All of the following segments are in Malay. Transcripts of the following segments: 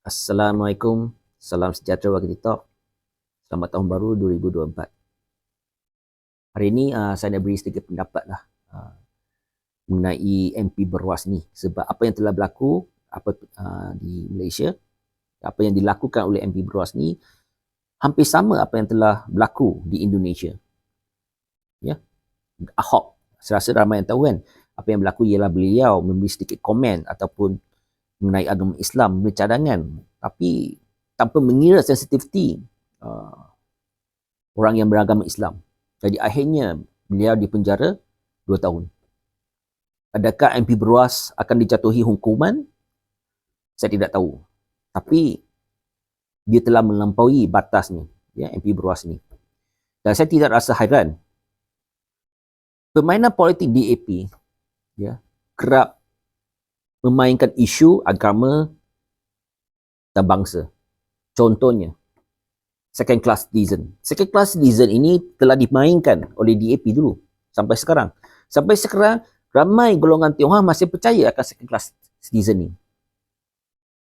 Assalamualaikum, salam sejahtera bagi TikTok. Selamat tahun baru 2024. Hari ini saya nak beri sedikit pendapat lah mengenai MP Berwas ni. Sebab apa yang telah berlaku di Malaysia, apa yang dilakukan oleh MP Berwas ni hampir sama apa yang telah berlaku di Indonesia. Ya, Ahok, saya rasa ramai yang tahu kan, apa yang berlaku ialah beliau memberi sedikit komen ataupun mengenai agama Islam, memberi cadangan, tapi tanpa mengira sensitiviti orang yang beragama Islam. Jadi akhirnya beliau dipenjara 2 tahun. Adakah MP Berwas akan dijatuhi hukuman? Saya tidak tahu. Tapi dia telah melampaui batas ni, ya, MP Berwas ni. Dan saya tidak rasa hairan. Permainan politik DAP, ya, kerap memainkan isu agama dan bangsa. Contohnya, second class citizen. Second class citizen ini telah dimainkan oleh DAP dulu sampai sekarang. Sampai sekarang ramai golongan Tionghoa masih percaya akan second class citizen ni.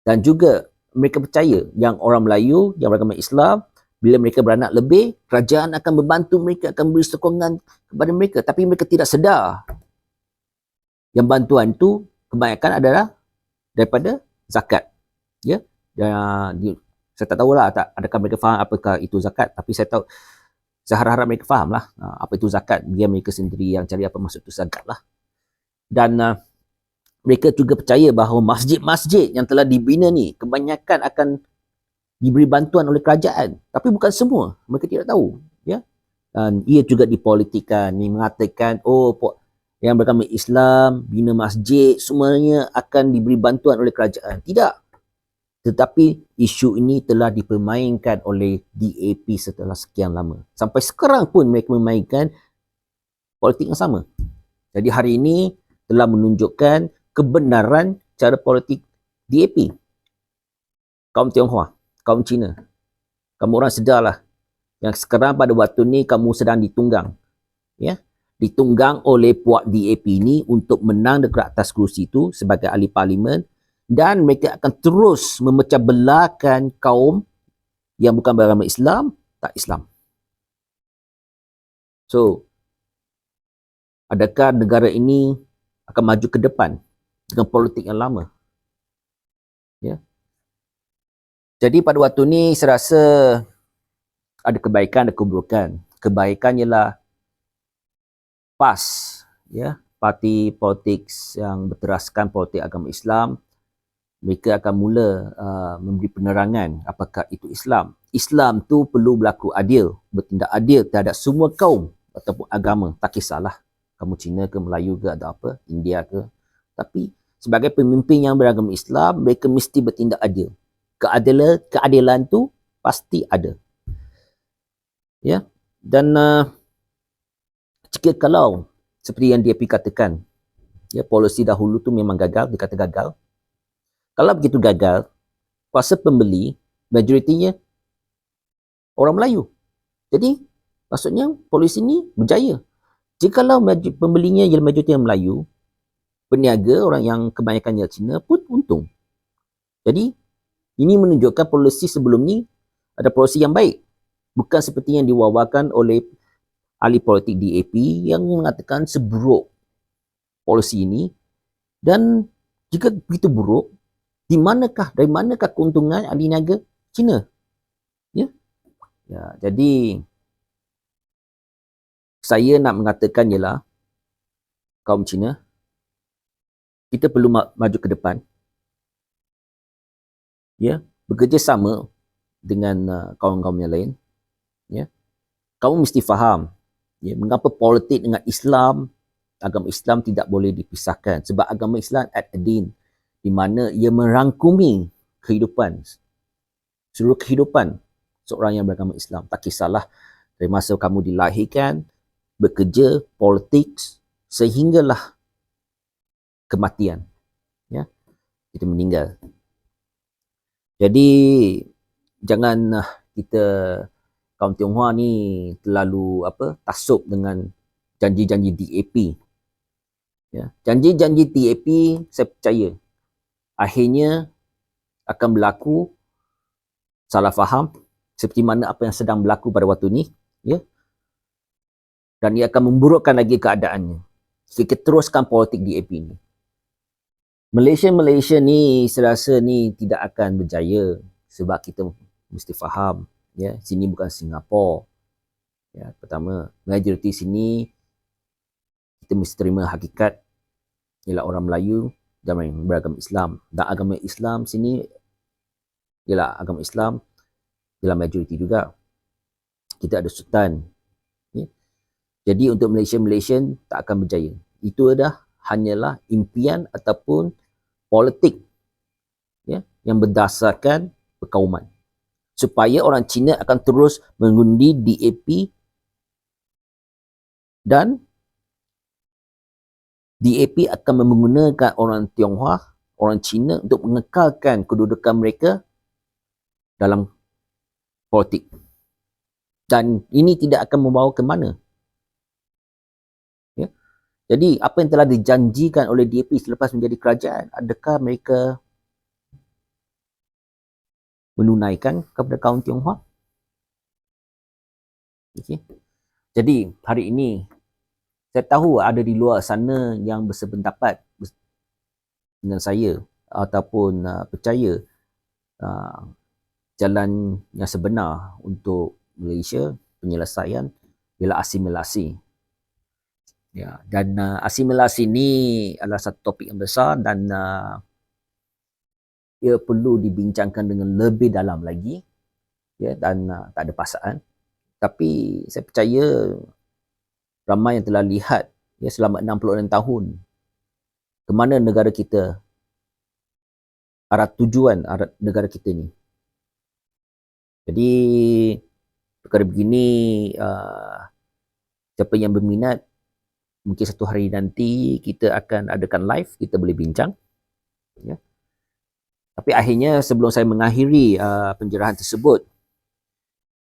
Dan juga mereka percaya yang orang Melayu yang beragama Islam, bila mereka beranak lebih, kerajaan akan membantu mereka, akan beri sokongan kepada mereka. Tapi mereka tidak sedar yang bantuan itu kebanyakan adalah daripada zakat. Ya, saya tak tahulah adakah mereka faham apakah itu zakat, tapi saya tahu, saya harap mereka faham lah apa itu zakat. Biar mereka sendiri yang cari apa maksud itu zakat lah. Dan mereka juga percaya bahawa masjid-masjid yang telah dibina ni kebanyakan akan diberi bantuan oleh kerajaan, tapi bukan semua, mereka tidak tahu, ya. Dan ia juga dipolitikkan, ni mengatakan yang beragama Islam bina masjid semuanya akan diberi bantuan oleh kerajaan. Tidak. Tetapi isu ini telah dipermainkan oleh DAP setelah sekian lama. Sampai sekarang pun mereka memainkan politik yang sama. Jadi hari ini telah menunjukkan kebenaran cara politik DAP. Kaum Tionghoa, kaum Cina, kamu orang sedarlah yang sekarang pada waktu ni kamu sedang ditunggang. Ya, ditunggang oleh puak DAP ini untuk menang dekat atas kerusi itu sebagai ahli parlimen. Dan mereka akan terus memecah belahkan kaum yang bukan beragama Islam, tak Islam. So, adakah negara ini akan maju ke depan dengan politik yang lama? Ya. Jadi pada waktu ni saya rasa ada kebaikan, ada keburukan. Kebaikan ialah PAS, ya, parti politik yang berteraskan politik agama Islam, mereka akan mula memberi penerangan apakah itu Islam. Islam tu perlu berlaku adil, bertindak adil terhadap semua kaum ataupun agama. Tak kisahlah kamu Cina ke, Melayu ke, atau apa, India ke. Tapi sebagai pemimpin yang beragama Islam, mereka mesti bertindak adil. Keadilan tu pasti ada. Ya. Dan jika kalau seperti yang DAP katakan, ya, polisi dahulu tu memang gagal, dikata gagal. Kalau begitu gagal, kuasa pembeli majoritinya orang Melayu. Jadi, maksudnya polisi ni berjaya. Jikalau pembelinya ialah majoriti yang Melayu, peniaga, orang yang kebanyakannya Cina pun untung. Jadi, ini menunjukkan polisi sebelum ni ada polisi yang baik. Bukan seperti yang diwawakan oleh ahli politik DAP yang mengatakan seburuk polisi ini. Dan jika begitu buruk, dari manakah keuntungan ahli niaga Cina? Ya? Ya, jadi saya nak mengatakan ialah kaum Cina, kita perlu maju ke depan. Ya, bekerjasama dengan kawan-kawan yang lain. Ya. Kamu mesti faham, ya, mengapa politik dengan Islam, agama Islam tidak boleh dipisahkan. Sebab agama Islam ad-din, di mana ia merangkumi kehidupan, seluruh kehidupan seorang yang beragama Islam. Tak kisahlah dari masa kamu dilahirkan, bekerja, politik, sehinggalah kematian. Ya, kita meninggal. Jadi jangan kita kaum Tionghoa ni terlalu taksub dengan janji-janji DAP. Ya, janji-janji DAP saya percaya akhirnya akan berlaku salah faham seperti mana apa yang sedang berlaku pada waktu ni, ya. Dan ia akan memburukkan lagi keadaannya jika kita teruskan politik DAP ni. Malaysia ni saya rasa ni tidak akan berjaya sebab kita mesti faham, ya, sini bukan Singapura. Ya, pertama, majoriti sini kita mesti terima hakikat ialah orang Melayu dan yang beragama Islam. Dan agama Islam sini ialah agama Islam ialah majoriti juga. Kita ada sultan. Ya. Jadi untuk Malaysia tak akan berjaya. Itu hanyalah impian ataupun politik, ya, yang berdasarkan perkauman. Supaya orang Cina akan terus mengundi DAP dan DAP akan menggunakan orang Tionghoa, orang Cina untuk mengekalkan kedudukan mereka dalam politik. Dan ini tidak akan membawa ke mana. Ya. Jadi apa yang telah dijanjikan oleh DAP selepas menjadi kerajaan, adakah mereka menunaikan kepada kaum Tionghoa? Okay. Jadi hari ini saya tahu ada di luar sana yang bersependapat dengan saya ataupun percaya jalan yang sebenar untuk Malaysia penyelesaian ialah asimilasi. Ya, dan asimilasi ni adalah satu topik yang besar dan ia perlu dibincangkan dengan lebih dalam lagi, ya, dan tak ada paksaan. Tapi saya percaya ramai yang telah lihat, ya, selama 66 tahun ke mana negara kita, arah tujuan negara kita ni. Jadi perkara begini, siapa yang berminat, mungkin satu hari nanti kita akan adakan live, kita boleh bincang, ya. Tapi akhirnya sebelum saya mengakhiri penjarahan tersebut,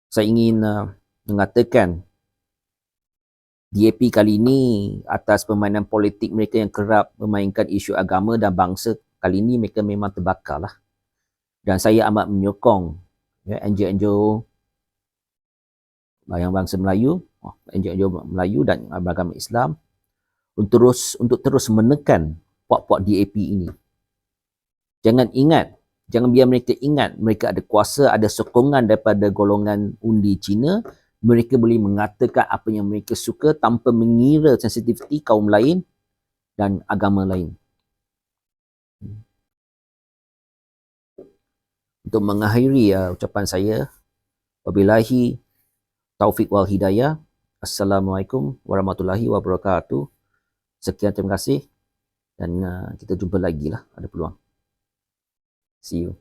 saya ingin mengatakan DAP kali ini atas permainan politik mereka yang kerap memainkan isu agama dan bangsa, kali ini mereka memang terbakar lah. Dan saya amat menyokong, ya, NGO-NGO yang bangsa Melayu, NGO Melayu dan beragama Islam untuk terus menekan puak-puak DAP ini. Jangan biar mereka ingat mereka ada kuasa, ada sokongan daripada golongan undi Cina. Mereka boleh mengatakan apa yang mereka suka tanpa mengira sensitiviti kaum lain dan agama lain. Untuk mengakhiri ucapan saya, wabillahi taufiq wal hidayah. Assalamualaikum warahmatullahi wabarakatuh. Sekian, terima kasih dan kita jumpa lagi lah, ada peluang. See you.